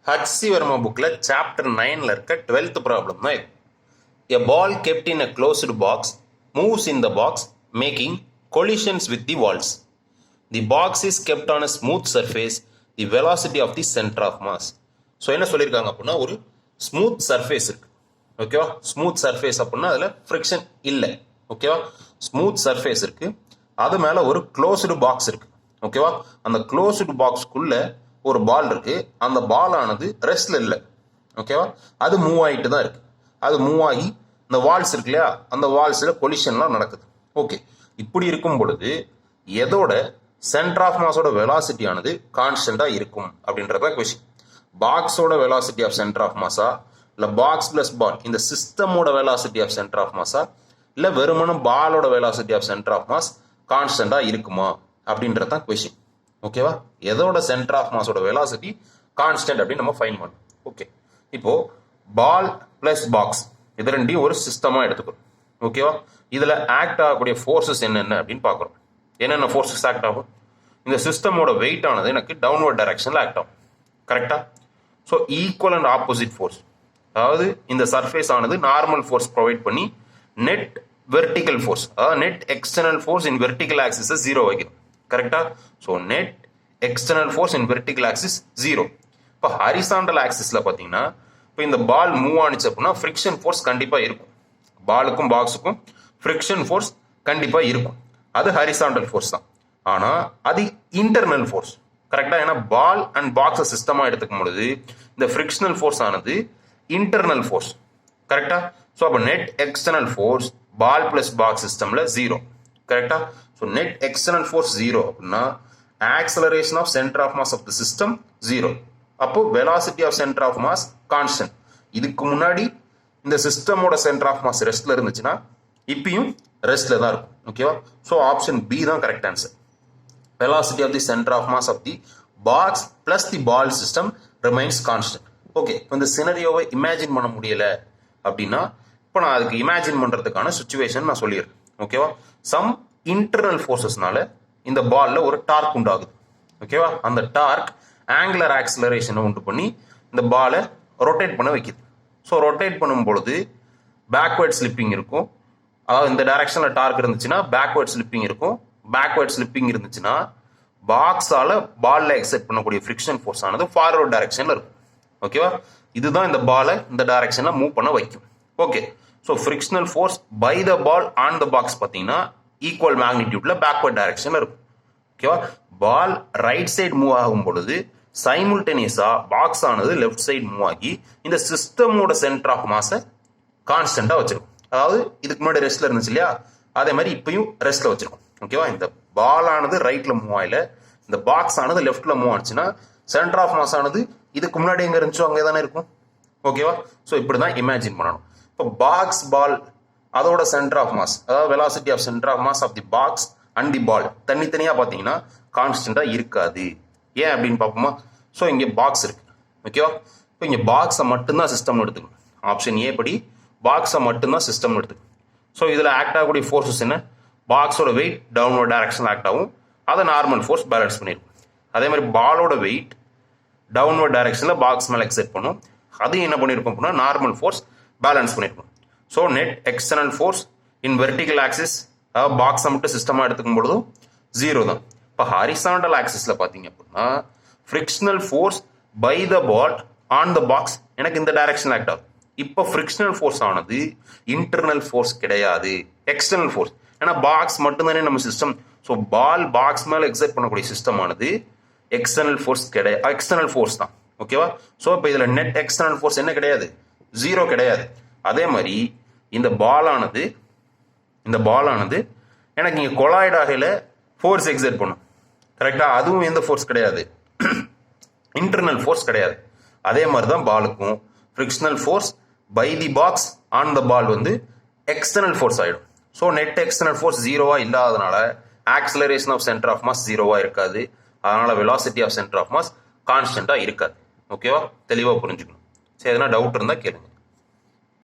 H.C. Verma bookல chapter 9ல இருக்க 12th problem தான் இது. A ball kept in a closed box moves in the box making collisions with the walls. The box is kept on a smooth surface. The velocity of the center of mass. So என்ன சொல்லியிருக்காங்க அப்படின்னா ஒரு smooth surface இருக்கு. ஓகேவா? Smooth surface அப்படின்னா அதில் friction இல்லை. ஓகேவா? ஸ்மூத் சர்ஃபேஸ் இருக்கு. அது மேலே ஒரு க்ளோஸ்டு பாக்ஸ் இருக்கு. ஓகேவா? அந்த க்ளோஸ்டு பாக்ஸ்க்குள்ள ஒரு பால் இருக்கு. அந்த பால் ஆனது ரெஸ்ட்ல இல்லை. ஓகேவா? அது மூவ் ஆகிட்டு தான் இருக்கு. அது மூவ் ஆகி இந்த வால்ஸ் இருக்கு இல்லையா, அந்த வால்ஸில் கொலிஷன்லாம் நடக்குது. ஓகே, இப்படி இருக்கும் பொழுது எதோட சென்டர் ஆஃப் மாஸோட வெலாசிட்டி ஆனது கான்ஸ்டன்டாக இருக்கும் அப்படின்றத கொஸ்டின். பாக்ஸோட வெலாசிட்டி ஆஃப் சென்டர் ஆஃப் மாஸா, இல்லை பாக்ஸ் பிளஸ் பால் இந்த சிஸ்டமோட வெலாசிட்டி ஆஃப் சென்டர் ஆஃப் மாஸா, இல்லை வெறுமன பாலோட velocity of centre of mass கான்ஸ்டன்டாக இருக்குமா அப்படின்றது தான் கொஸ்டின். ஓகேவா? எதோட சென்டர் ஆஃப் மாஸோட வெலாசிட்டி கான்ஸ்டன்ட் அப்படின்னு நம்ம ஃபைன் பண்ணணும். ஓகே, இப்போ பால் பிளஸ் பாக்ஸ் இது ரெண்டையும் ஒரு சிஸ்டமாக எடுத்துக்கிறோம். ஓகேவா? இதில் ஆக்ட் ஆகக்கூடிய ஃபோர்ஸஸ் என்னென்ன அப்படின்னு பார்க்குறோம். என்னென்ன ஃபோர்ஸஸ் ஆக்ட் ஆகும்? இந்த சிஸ்டமோட வெயிட் ஆனது எனக்கு டவுன்வர்ட் டைரக்ஷனில் ஆக்ட் ஆகும். கரெக்டா? So equal and opposite force, அதாவது இந்த சர்ஃபேஸ் ஆனது நார்மல் ஃபோர்ஸ் ப்ரொவைட் பண்ணி நெட் வெர்டிக்கல் ஃபோர்ஸ், அதாவது net external force in vertical ஆக்சிஸை ஜீரோ வைக்கணும். கரெக்டா? So net external force in vertical axis zero. இப்போ ஹரிசாண்டல் ஆக்சிஸில் பார்த்தீங்கன்னா இப்போ இந்த பால் மூவ் ஆனிச்சு அப்படின்னா ஃப்ரிக்ஷன் ஃபோர்ஸ் கண்டிப்பாக இருக்கும். பாலுக்கும் பாக்ஸுக்கும் ஃப்ரிக்ஷன் ஃபோர்ஸ் கண்டிப்பாக இருக்கும். அது ஹரிசாண்டல் ஃபோர்ஸ் தான். ஆனால் அது இன்டர்னல் ஃபோர்ஸ். கரெக்டாக? ஏன்னா பால் அண்ட் பாக்ஸை சிஸ்டமாக எடுத்துக்கும் பொழுது இந்த ஃப்ரிக்ஷனல் ஃபோர்ஸ் ஆனது இன்டர்னல் ஃபோர்ஸ். கரெக்டா? ஸோ அப்போ net external force ball plus box சிஸ்டமில் ஜீரோ. கரெக்டா? So net external force zero அப்படின்னா acceleration of centre of mass of the system zero. அப்போ velocity of centre of mass constant. இதுக்கு முன்னாடி இந்த சிஸ்டமோட சென்டர் ஆஃப் மாஸ் ரெஸ்ட்ல இருந்துச்சுன்னா இப்பயும் ரெஸ்ட்ல தான் இருக்கும். ஓகேவா? ஸோ ஆப்ஷன் பி தான் correct answer. Velocity of the centre of mass of the box plus the ball system remains constant. Okay, இப்போ இந்த சினரியோவை இமேஜின் பண்ண முடியல அப்படின்னா இப்போ நான் அதுக்கு இமேஜின் பண்றதுக்கான சுச்சுவேஷன் நான் சொல்லிடுறேன். ஓகேவா? சம் இன்டர்னல் ஃபோர்ஸஸ்னால இந்த பால்ல ஒரு டார்க் உண்டாகுது. ஓகேவா? அந்த டார்க் ஆங்குலர் ஆக்சலரேஷனை உண்டு பண்ணி இந்த பாலை ரொட்டேட் பண்ண வைக்குது. ஸோ ரொட்டேட் பண்ணும் பொழுது பேக்வேர்ட் ஸ்லிப்பிங் இருக்கும். அதாவது இந்த டைரக்ஷனில் டார்க் இருந்துச்சுன்னா பேக்வேர்ட் ஸ்லிப்பிங் இருக்கும். பேக்வேர்ட் ஸ்லிப்பிங் இருந்துச்சுன்னா பாக்ஸால பால்ல எக்ஸெப்ட் பண்ணக்கூடிய ஃப்ரிக்ஷன் ஃபோர்ஸ் ஆனது ஃபார்வர்ட் டைரக்ஷன்ல இருக்கும். ஓகேவா? இதுதான் இந்த பாலை இந்த டைரக்ஷன்ல மூவ் பண்ண வைக்கும். Okay, so frictional force by the ball on the box பார்த்தீங்கன்னா ஈக்குவல் மேக்னிடியூட்ல பேக்வர்ட் டைரக்ஷன்ல இருக்கும். ஓகேவா? பால் ரைட் சைடு மூவ் ஆகும் பொழுது சைமுல்டேனியஸா பாக்ஸ் ஆனது லெஃப்ட் சைடு மூவ் ஆகி இந்த சிஸ்டமோட சென்டர் ஆஃப் மாஸை கான்ஸ்டன்டா வச்சிருக்கும். அதாவது இதுக்கு முன்னாடி ரெஸ்ட்ல இருந்துச்சு இல்லையா, அதே மாதிரி இப்பயும் ரெஸ்ட்ல வச்சிருக்கும். ஓகேவா? இந்த பால் ஆனது ரைட்ல மூவ் ஆகல, இந்த பாக்ஸ் ஆனது லெஃப்ட்ல மூவ் ஆச்சுன்னா சென்டர் ஆஃப் மாஸ் ஆனது இதுக்கு முன்னாடி எங்க இருந்துச்சோ அங்கே தானே இருக்கும். ஓகேவா? ஸோ இப்படிதான் இமேஜின் பண்ணணும். இப்போ பாக்ஸ் பால் அதோட சென்டர் ஆஃப் மாஸ், அதாவது velocity of centre of mass of the box and the ball தனித்தனியா பார்த்தீங்கன்னா கான்ஸ்டன்டா இருக்காது. ஏன் அப்படின்னு பார்ப்போமா? ஸோ இங்கே பாக்ஸ் இருக்கு. ஓகேவா? இப்போ இங்கே பாக்ஸை மட்டும்தான் சிஸ்டம்னு எடுத்துக்கணும். ஆப்ஷன் ஏ படி பாக்ஸை மட்டும்தான் சிஸ்டம்னு எடுத்துக்கணும். ஸோ இதில் ஆக்ட் ஆகக்கூடிய ஃபோர்ஸஸ் என்ன? பாக்ஸோட வெயிட் டவுன்வர்ட் டைரக்ஷன் ஆக்ட் ஆகும், அதை நார்மல் ஃபோர்ஸ் பேலன்ஸ் பண்ணிருக்கும். அதே மாதிரி பாலோட வெயிட் டவுன்வர்ட் டைரக்ஷன்ல பாக்ஸ் மேலே எக்ஸெப்ட் பண்ணும், அதையும் என்ன பண்ணிருக்கும் அப்படின்னா நார்மல் ஃபோர்ஸ் பேலன்ஸ் பண்ணிருக்கும். So net external force in vertical axis, அதாவது பாக்ஸை மட்டும் சிஸ்டமாக எடுத்துக்கும் பொழுதும் ஜீரோ தான். இப்போ ஹரிசாண்டல் ஆக்சிஸ்ல பார்த்தீங்க அப்படின்னா frictional force by the ball on the box எனக்கு இந்த டைரக்ஷன் ஆக்ட் ஆகும். இப்போ ஃப்ரிக்ஷனல் ஃபோர்ஸ் ஆனது இன்டர்னல் ஃபோர்ஸ் கிடையாது, எக்ஸ்டர்னல் ஃபோர்ஸ். ஏன்னா பாக்ஸ் மட்டும்தானே நம்ம சிஸ்டம். ஸோ பால் பாக்ஸ் மேலே எக்ஸைட் பண்ணக்கூடிய சிஸ்டம் ஆனது எக்ஸ்டர்னல் ஃபோர்ஸ் கிடையாது, எக்ஸ்டர்னல் ஃபோர்ஸ் தான். ஓகேவா? ஸோ இப்போ இதில் நெட் எக்ஸ்டர்னல் ஃபோர்ஸ் என்ன கிடையாது? ஜீரோ கிடையாது. அதே மாதிரி இந்த பால் ஆனது எனக்கு இங்கே கொலாய்ட் ஆகையில ஃபோர்ஸ் எக்ஸைட் பண்ணும். கரெக்டா? அதுவும் எந்த ஃபோர்ஸ் கிடையாது, இன்டர்னல் ஃபோர்ஸ் கிடையாது. அதே மாதிரி தான் பாலுக்கும் frictional force by the box on the ball வந்து எக்ஸ்டர்னல் ஃபோர்ஸ் ஆயிடும். ஸோ நெட் எக்ஸ்டர்னல் ஃபோர்ஸ் ஜீரோவா இல்லாதனால acceleration of centre of mass ஜீரோவா இருக்காது. அதனால velocity of centre of mass கான்ஸ்டன்டா இருக்காது. ஓகேவா? தெளிவா புரிஞ்சுக்கணும். சரி, எதனா டவுட் இருந்தா கேளுங்க.